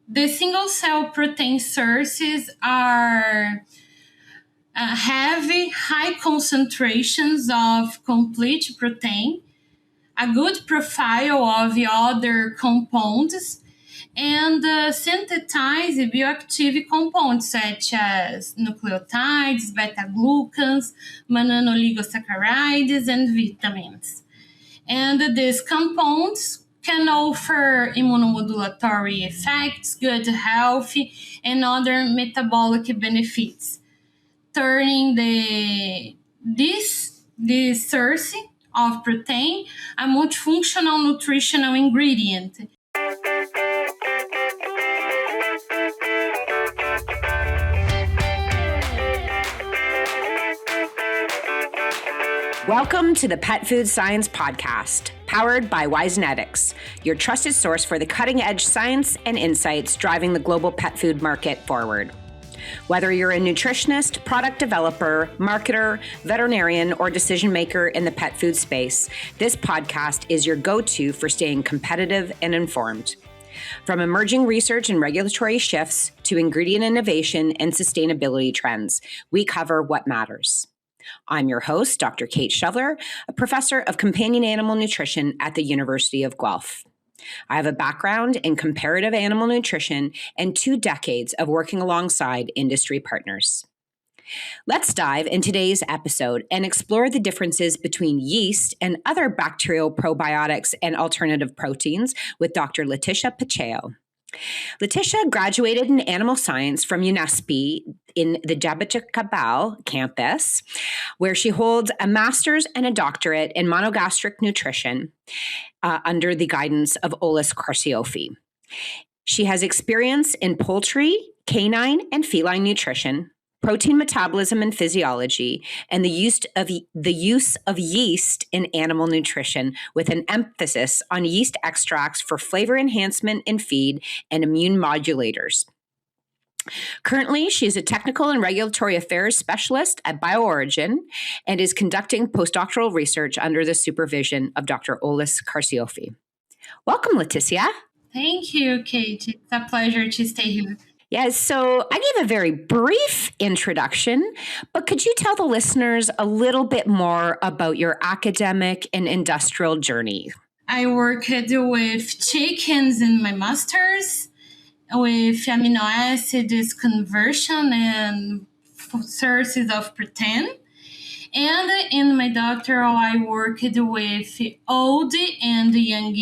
The single-cell protein sources are heavy, high concentrations of complete protein, a good profile of the other compounds, and synthesize bioactive compounds such as nucleotides, beta-glucans, monoligosaccharides, and vitamins. And these compounds can offer immunomodulatory effects, good health, and other metabolic benefits, turning this source of protein a multifunctional nutritional ingredient. Welcome to the Pet Food Science Podcast, powered by Wisenetics, your trusted source for the cutting-edge science and insights driving the global pet food market forward. Whether you're a nutritionist, product developer, marketer, veterinarian, or decision maker in the pet food space, this podcast is your go-to for staying competitive and informed. From emerging research and regulatory shifts to ingredient innovation and sustainability trends, we cover what matters. I'm your host, Dr. Kate Shoveler, a professor of companion animal nutrition at the University of Guelph. I have a background in comparative animal nutrition and 2 decades of working alongside industry partners. Let's dive in today's episode and explore the differences between yeast and other bacterial probiotics and alternative proteins with Dr. Letitia Pacheco. Letitia graduated in animal science from UNESP in the Jaboticabal campus, where she holds a master's and a doctorate in monogastric nutrition under the guidance of Olis Carciofi. She has experience in poultry, canine, and feline nutrition, protein metabolism and physiology, and the use of yeast in animal nutrition, with an emphasis on yeast extracts for flavor enhancement in feed and immune modulators. Currently, she is a technical and regulatory affairs specialist at BioOrigin and is conducting postdoctoral research under the supervision of Dr. Olis Carciofi. Welcome, Letitia. Thank you, Kate. It's a pleasure to stay here. Yeah, so I gave a very brief introduction, but could you tell the listeners a little bit more about your academic and industrial journey? I worked with chickens in my master's, with amino acids conversion and sources of protein. And in my doctoral, I worked with old and young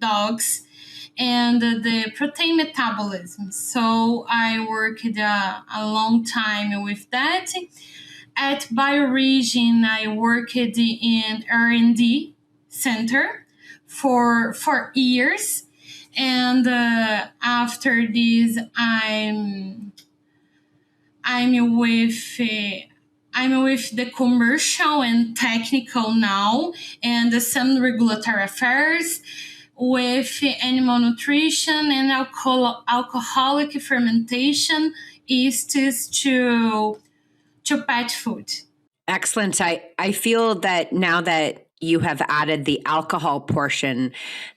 dogs and the protein metabolism. So I worked a long time with that. At BioOrigin, I worked in R&D center for 4 years. And after this, I'm with the commercial and technical now, and some regulatory affairs with animal nutrition and alcoholic fermentation yeasts to pet food. Excellent. I feel that now that you have added the alcohol portion,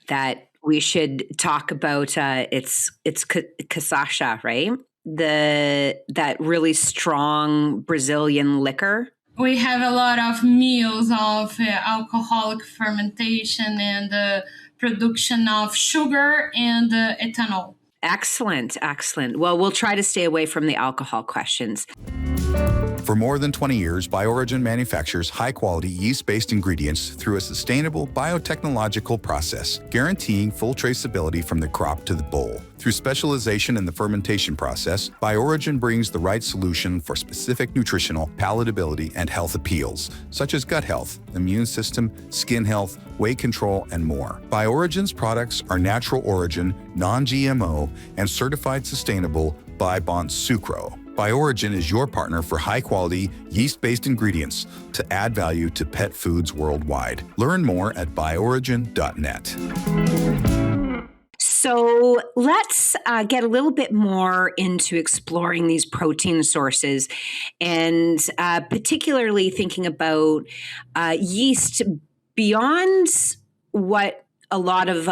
that we should talk about it's cachaça, right? That really strong Brazilian liquor. We have a lot of meals of alcoholic fermentation and production of sugar and ethanol. Excellent. Well, we'll try to stay away from the alcohol questions. For more than 20 years, BioOrigin manufactures high-quality yeast-based ingredients through a sustainable biotechnological process, guaranteeing full traceability from the crop to the bowl. Through specialization in the fermentation process, BioOrigin brings the right solution for specific nutritional, palatability, and health appeals, such as gut health, immune system, skin health, weight control, and more. BioOrigin's products are natural origin, non-GMO, and certified sustainable by Bonsucro. BioOrigin is your partner for high-quality, yeast-based ingredients to add value to pet foods worldwide. Learn more at bioorigin.net. So let's get a little bit more into exploring these protein sources, and particularly thinking about yeast beyond what a lot of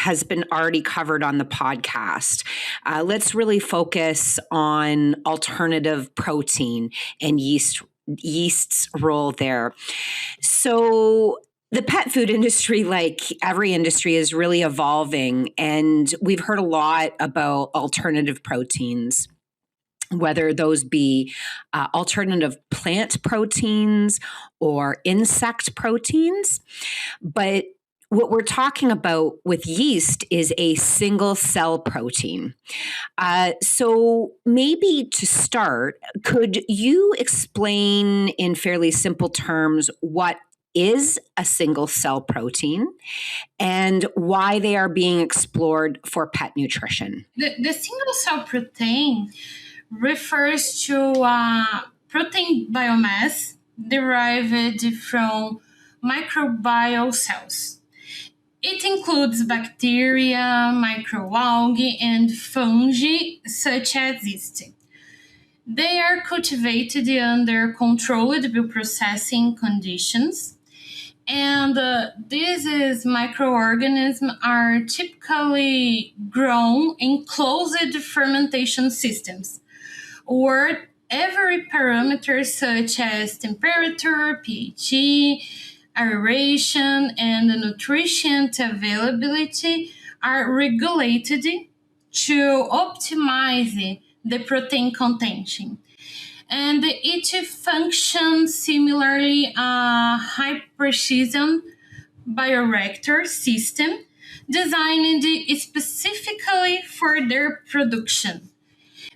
has been already covered on the podcast. Let's really focus on alternative protein and yeast's role there. So the pet food industry, like every industry, is really evolving, and we've heard a lot about alternative proteins, whether those be alternative plant proteins or insect proteins. But what we're talking about with yeast is a single cell protein. So maybe to start, could you explain in fairly simple terms what is a single cell protein and why they are being explored for pet nutrition? The single cell protein refers to protein biomass derived from microbial cells. It includes bacteria, microalgae, and fungi such as yeast. They are cultivated under controlled bioprocessing conditions, and these microorganisms are typically grown in closed fermentation systems, where every parameter such as temperature, pH, aeration, and nutrient availability are regulated to optimize the protein contention. And it functions similarly a high-precision bioreactor system designed specifically for their production.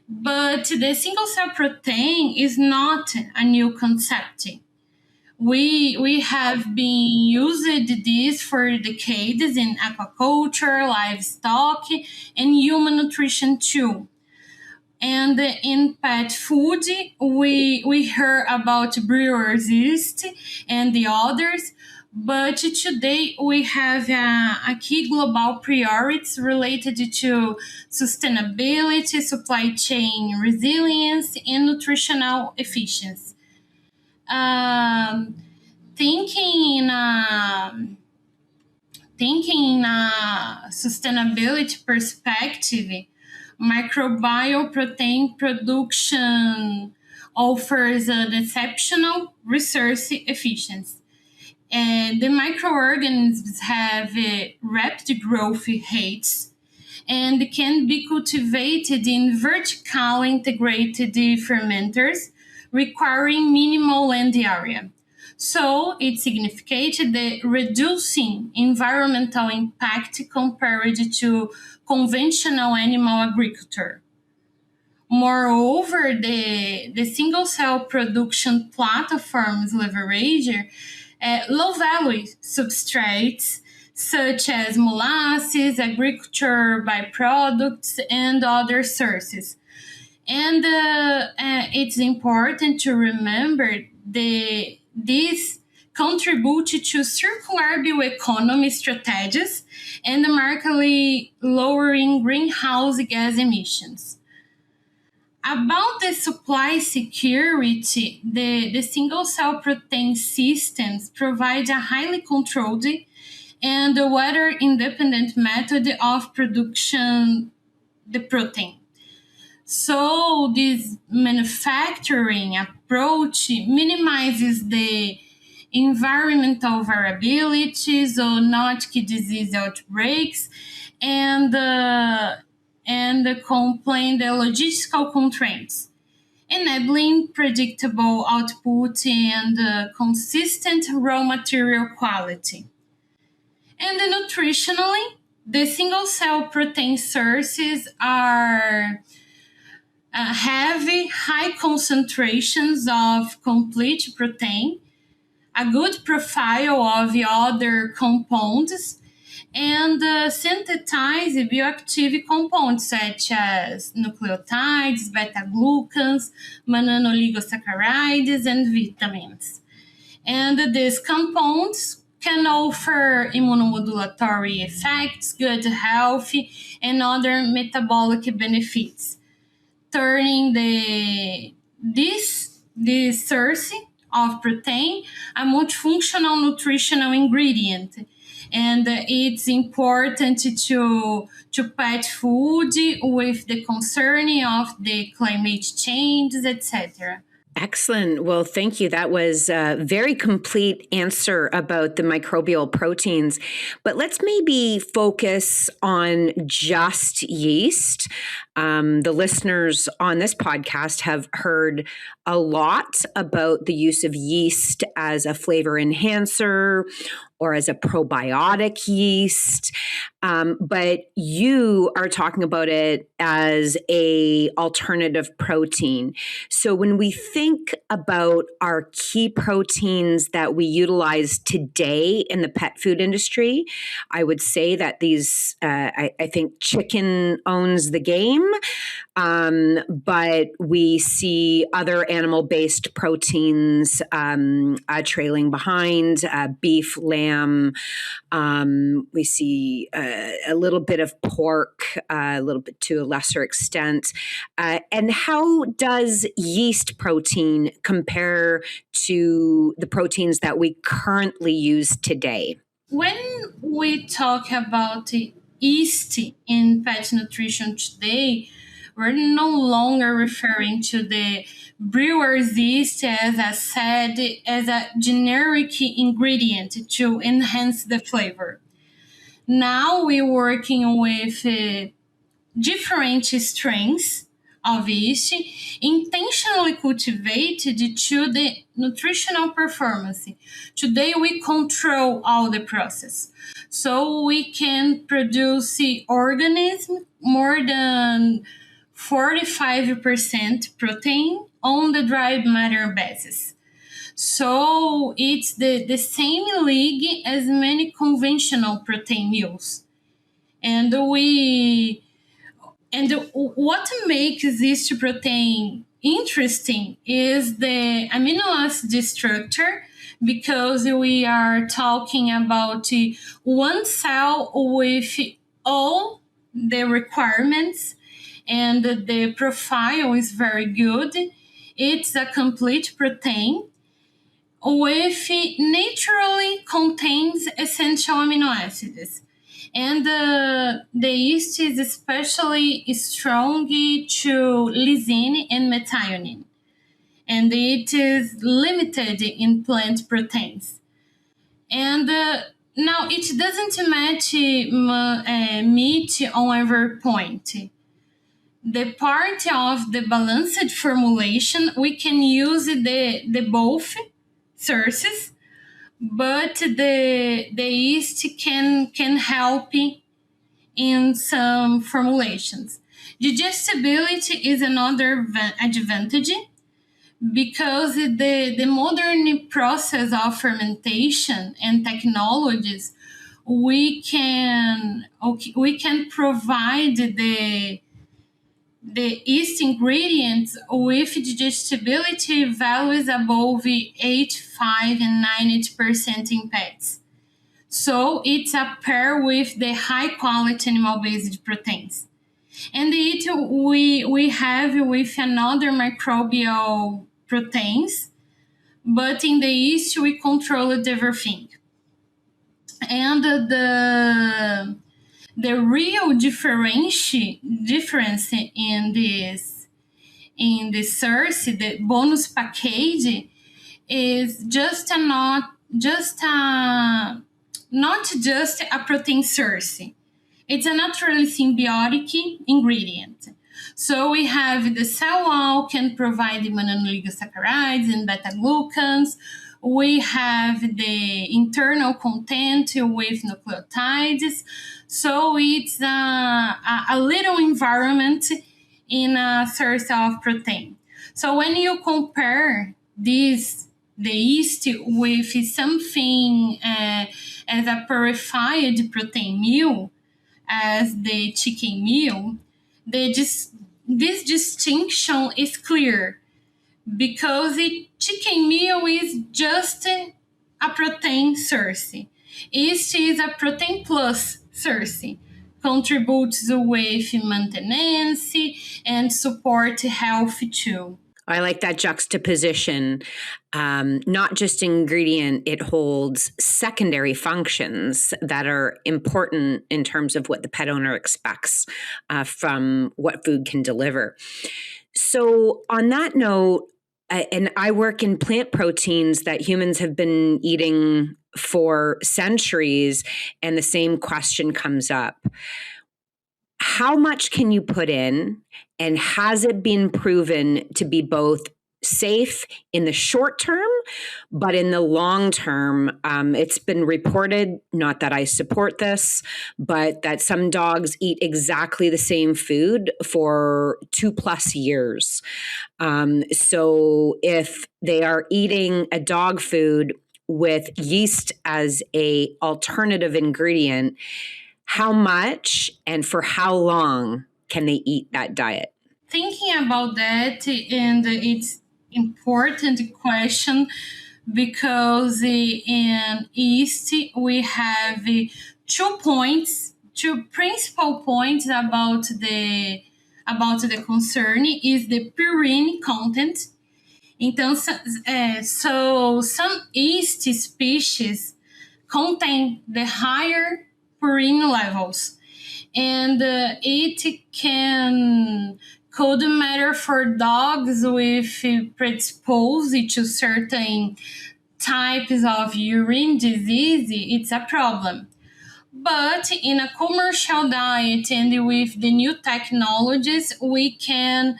But the single-cell protein is not a new concept. We have been using this for decades in aquaculture, livestock, and human nutrition too. And in pet food, we heard about brewer's yeast and the others, but today we have a key global priorities related to sustainability, supply chain resilience, and nutritional efficiency. Thinking in a sustainability perspective, microbial protein production offers an exceptional resource efficiency. And the microorganisms have rapid growth rates and can be cultivated in vertically integrated fermenters, requiring minimal land area. So it's significant that reducing environmental impact compared to conventional animal agriculture. Moreover, the single-cell production platforms leverage low-value substrates such as molasses, agriculture byproducts, and other sources. And it's important to remember these contribute to circular bioeconomy strategies and markedly lowering greenhouse gas emissions. About the supply security, the single-cell protein systems provide a highly controlled and weather-independent method of production the protein. So this manufacturing approach minimizes the environmental variability, zoonotic disease outbreaks, and complain the logistical constraints, enabling predictable output and consistent raw material quality. And nutritionally, the single-cell protein sources are heavy, high concentrations of complete protein, a good profile of the other compounds, and synthesize bioactive compounds such as nucleotides, beta-glucans, monoligosaccharides, and vitamins. And these compounds can offer immunomodulatory effects, good health, and other metabolic benefits, turning this source of protein a multifunctional nutritional ingredient. And it's important to pet food with the concern of the climate change, etc. Excellent. Well, thank you. That was a very complete answer about the microbial proteins. But let's maybe focus on just yeast. The listeners on this podcast have heard a lot about the use of yeast as a flavor enhancer or as a probiotic yeast. But you are talking about it as a alternative protein. So when we think about our key proteins that we utilize today in the pet food industry, I would say that these, I think chicken owns the game, but we see other animal-based proteins trailing behind, beef, lamb. We see a little bit of pork, a little bit to a lesser extent. And how does yeast protein compare to the proteins that we currently use today? When we talk about yeast in pet nutrition today, we're no longer referring to the brewer's yeast, as I said, as a generic ingredient to enhance the flavor. Now we're working with different strains of yeast intentionally cultivated to the nutritional performance. Today we control all the process. So we can produce organisms more than 45% protein on the dry matter basis. So it's the same league as many conventional protein meals. And what makes this protein interesting is the amino acid structure, because we are talking about one cell with all the requirements, and the profile is very good. It's a complete protein with naturally contains essential amino acids. And the yeast is especially strong to lysine and methionine. And it is limited in plant proteins. And now it doesn't match meat on every point. The part of the balanced formulation, we can use the both sources, but the yeast can help in some formulations. Digestibility is another advantage, because the modern process of fermentation and technologies, we can provide the yeast ingredients with digestibility values above 85 and 90% in pets. So it's a pair with the high quality animal-based proteins. And we have with another microbial proteins, but in the yeast we control everything. And the real difference in this source, the bonus package, is not just a protein source. It's a naturally symbiotic ingredient. So we have the cell wall can provide mononucleosaccharides and beta-glucans. We have the internal content with nucleotides. So it's a little environment in a source of protein. So when you compare the yeast with something as a purified protein meal, as the chicken meal, this distinction is clear, because the chicken meal is just a protein source. Yeast is a protein plus source, contributes with maintenance and support health too. I like that juxtaposition. Not just ingredient, it holds secondary functions that are important in terms of what the pet owner expects from what food can deliver. So on that note, and I work in plant proteins that humans have been eating for centuries, and the same question comes up. How much can you put in, and has it been proven to be both safe in the short term, but in the long term, it's been reported, not that I support this, but that some dogs eat exactly the same food for 2+ years. So if they are eating a dog food with yeast as a alternative ingredient, how much and for how long can they eat that diet? Thinking about that, and it's important question because in yeast we have 2 principal points about the concern is the purine content. Então, so some yeast species contain the higher purine levels, and it could matter for dogs with predisposed to certain types of urine disease. It's a problem. But in a commercial diet and with the new technologies, we can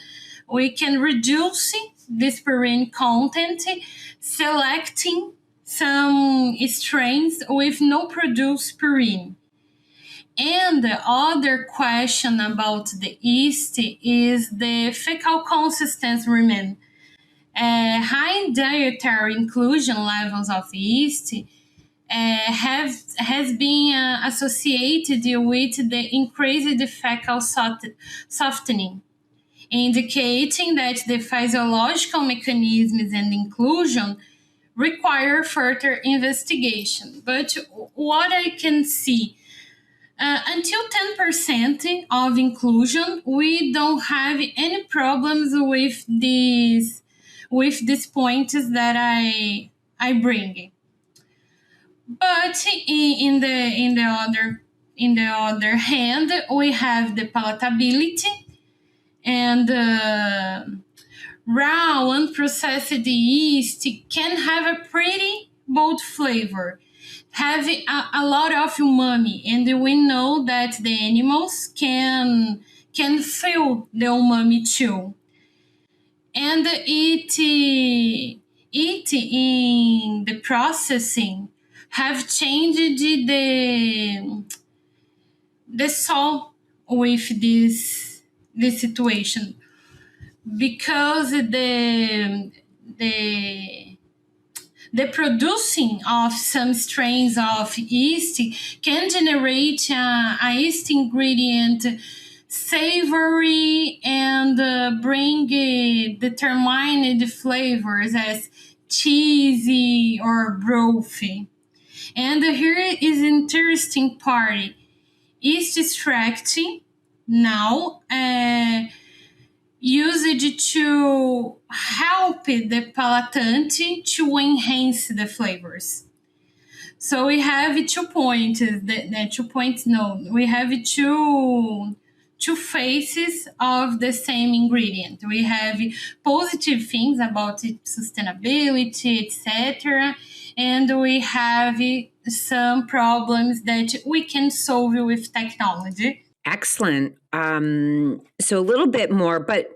reduce this purine content, selecting some strains with no produced purine. And the other question about the yeast is the fecal consistency remain. High dietary inclusion levels of yeast has been associated with the increased fecal softening, indicating that the physiological mechanisms and inclusion require further investigation. But what I can see, until 10% of inclusion, we don't have any problems with these points that I bring. But in the other hand, we have the palatability, and raw unprocessed yeast can have a pretty bold flavor, have a lot of umami, and we know that the animals can feel the umami too. And it in the processing have changed the soul with this situation, because the producing of some strains of yeast can generate a yeast ingredient savory and bring determined flavors as cheesy or brothy. And here is interesting part. Yeast extract now used to help the palatant to enhance the flavors. So we have 2 points. We have two faces of the same ingredient. We have positive things about its sustainability, etc., and we have some problems that we can solve with technology. Excellent. So a little bit more, but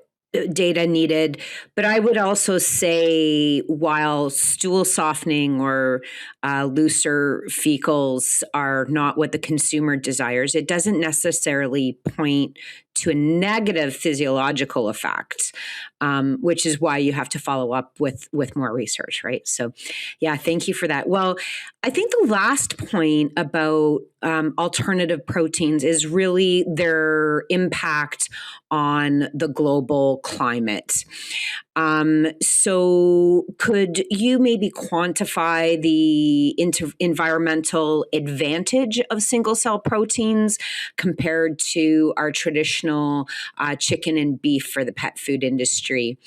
data needed. But I would also say, while stool softening or looser fecals are not what the consumer desires, it doesn't necessarily point to a negative physiological effect, which is why you have to follow up with more research, right? So, yeah, thank you for that. Well, I think the last point about alternative proteins is really their impact on the global climate. So could you maybe quantify the environmental advantage of single cell proteins compared to our traditional chicken and beef for the pet food industry?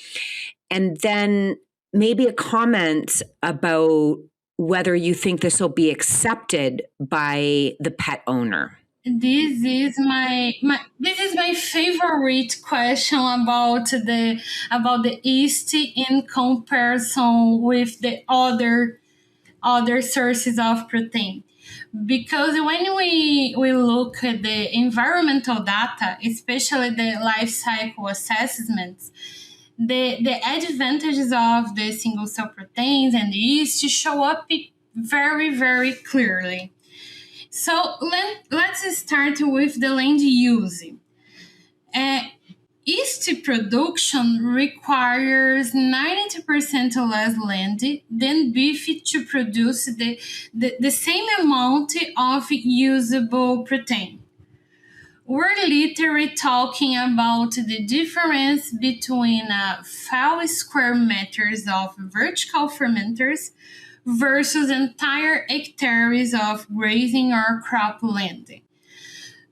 And then maybe a comment about whether you think this will be accepted by the pet owner. This is my favorite question about the yeast in comparison with the other sources of protein. Because when we look at the environmental data, especially the life cycle assessments, the advantages of the single cell proteins and the yeast show up very, very clearly. So let's start with the land use. Uh, Yeast production requires 90% less land than beef to produce the same amount of usable protein. We're literally talking about the difference between 5 square meters of vertical fermenters versus entire hectares of grazing or crop land.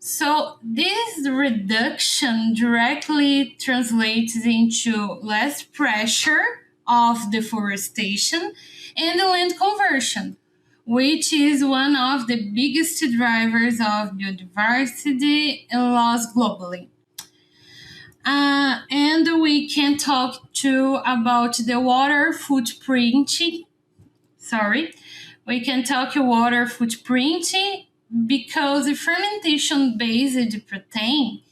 So this reduction directly translates into less pressure of deforestation and land conversion, which is one of the biggest drivers of biodiversity loss globally. And we can talk too about the water footprint. Sorry, we can talk water footprint because the fermentation-based protein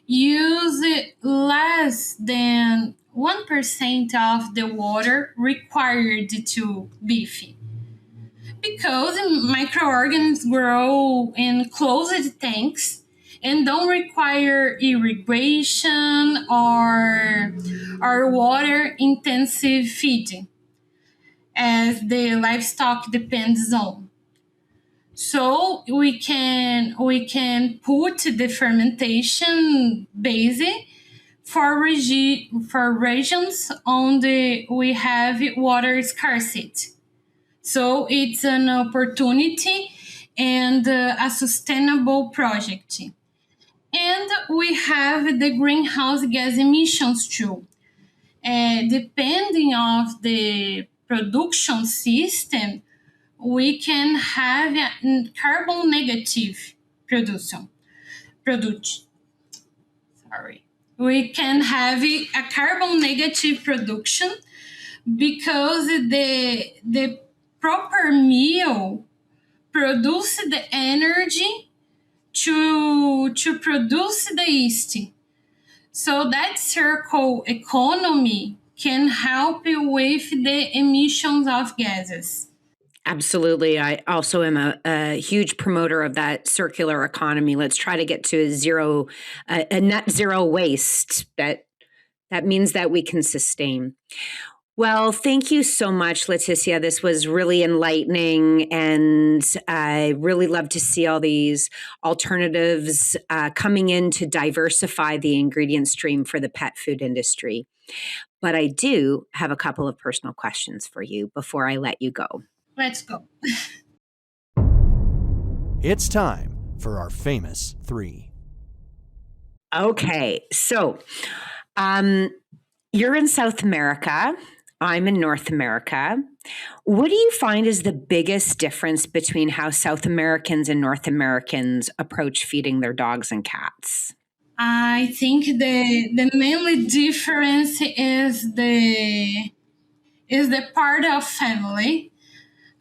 use less than 1% of the water required to beef. Because microorganisms grow in closed tanks and don't require irrigation or water intensive feeding as the livestock depends on. So we can put the fermentation base for regions on we have water scarcity. So it's an opportunity and a sustainable project. And we have the greenhouse gas emissions too. Depending of the production system, we can have a carbon negative production. Sorry. We can have a carbon negative production because the proper meal produce the energy to produce the yeast. So that circle economy can help you with the emissions of gases. Absolutely. I also am a huge promoter of that circular economy. Let's try to get to a net zero waste. That means that we can sustain. Well, thank you so much, Leticia. This was really enlightening, and I really love to see all these alternatives coming in to diversify the ingredient stream for the pet food industry. But I do have a couple of personal questions for you before I let you go. Let's go. It's time for our famous 3. Okay, so you're in South America. I'm in North America. What do you find is the biggest difference between how South Americans and North Americans approach feeding their dogs and cats? I think the mainly difference is the part of family.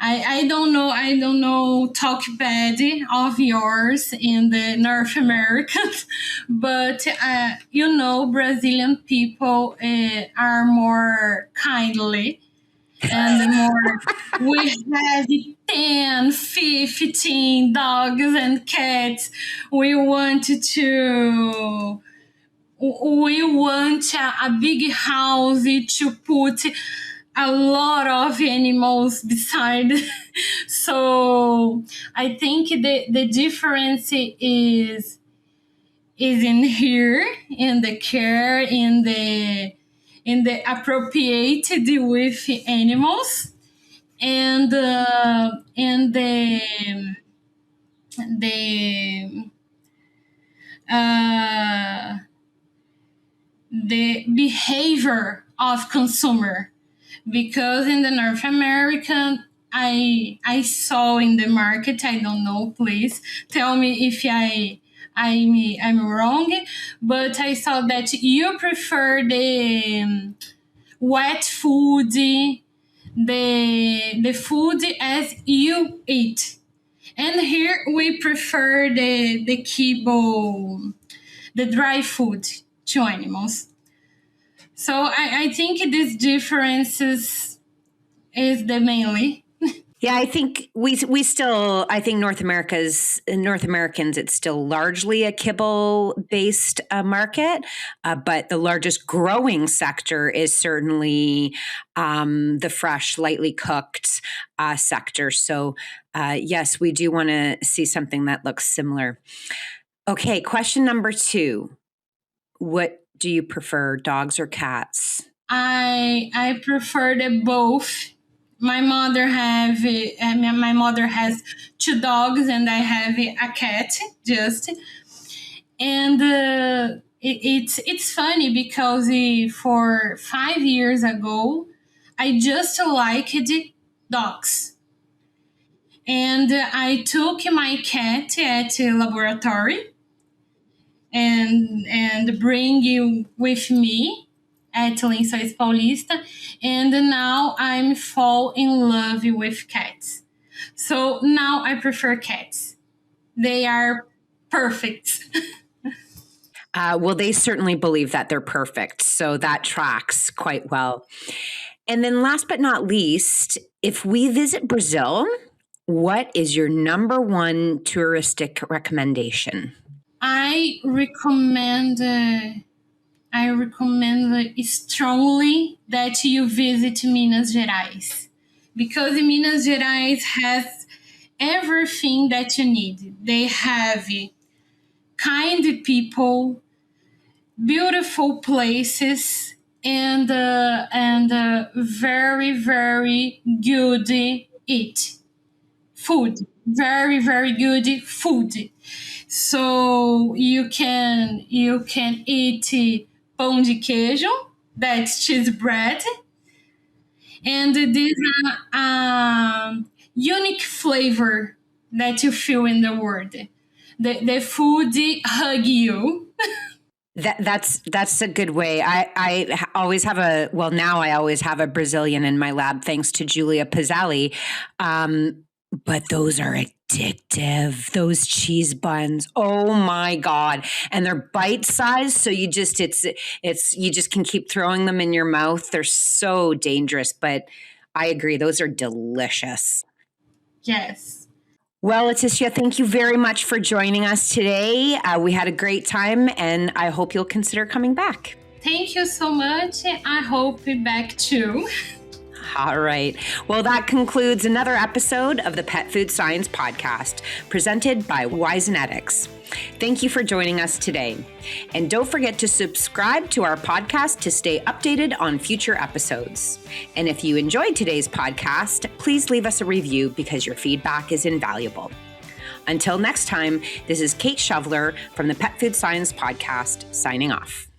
I don't know talk bad of yours in the North Americans, but Brazilian people are more kindly and more. We have 10, 15 dogs and cats. We want a big house to put a lot of animals beside. So I think the difference is in here, in the care, in the appropriated with animals, and the behavior of consumer, because in the North American, I saw in the market, I don't know, please tell me if I'm wrong, but I saw that you prefer the wet food, the food as you eat. And here we prefer the kibble, the dry food to animals. So I think this difference is the mainly. Yeah, I think we still, I think North Americans, it's still largely a kibble based market, but the largest growing sector is certainly the fresh, lightly cooked sector. So yes, we do want to see something that looks similar. Okay, question number 2. What do you prefer, dogs or cats? I prefer them both. My mother has 2 dogs and I have a cat just. And it's funny because for 5 years ago, I just liked dogs. And I took my cat at a laboratory and bring you with me at Lençóis Paulista, and now I'm fall in love with cats. So now I prefer cats. They are perfect. Well, they certainly believe that they're perfect, so that tracks quite well. And then last but not least, if we visit Brazil, what is your number 1 touristic recommendation? I recommend strongly that you visit Minas Gerais, because Minas Gerais has everything that you need. They have kind people, beautiful places, and very, very good food. Very, very good food. So you can eat pão de queijo, that's cheese bread, and this unique flavor that you feel in the world. The food hug you. That's a good way. I always have now I always have a Brazilian in my lab, thanks to Julia Pizzali. But those are addictive. Those cheese buns. Oh my God. And they're bite sized. So you just can keep throwing them in your mouth. They're so dangerous, but I agree. Those are delicious. Yes. Well, Leticia, thank you very much for joining us today. We had a great time and I hope you'll consider coming back. Thank you so much. I hope you're back too. All right. Well, that concludes another episode of the Pet Food Science Podcast, presented by WiseNetics. Thank you for joining us today. And don't forget to subscribe to our podcast to stay updated on future episodes. And if you enjoyed today's podcast, please leave us a review because your feedback is invaluable. Until next time, this is Kate Shoveler from the Pet Food Science Podcast, signing off.